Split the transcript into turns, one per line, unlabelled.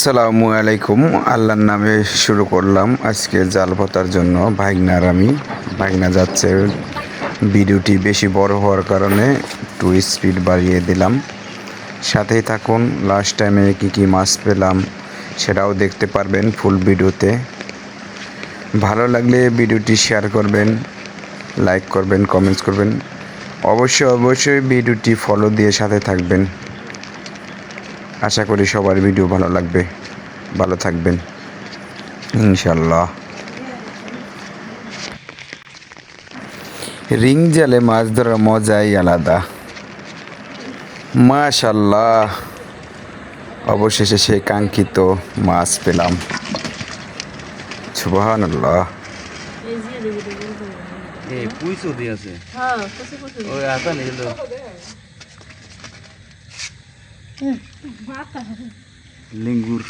আসসালামু আলাইকুম। আল্লাহর নামে শুরু করলাম আজকে জাল পাতার জন্য। ভাগনা যাচ্ছে। ভিডিওটি বেশি বড় হওয়ার কারণে একটু স্পিড বাড়িয়ে দিলাম। সাথেই থাকুন, লাস্ট টাইমে কী মাছ পেলাম সেটাও দেখতে পারবেন ফুল ভিডিওতে। ভালো লাগলে ভিডিওটি শেয়ার করবেন, লাইক করবেন, কমেন্টস করবেন। অবশ্যই ভিডিওটি ফলো দিয়ে সাথে থাকবেন। আশা করি সবার ভিডিও ভালো লাগবে। ভালো থাকবেন ইনশাল্লাহ। রিং জালে মাছ ধরার মজাই আলাদা। মাশাল্লাহ, অবশেষে সেই কাঙ্ক্ষিত মাছ পেলাম। সুবহানাল্লাহ।
লিঙ্গুর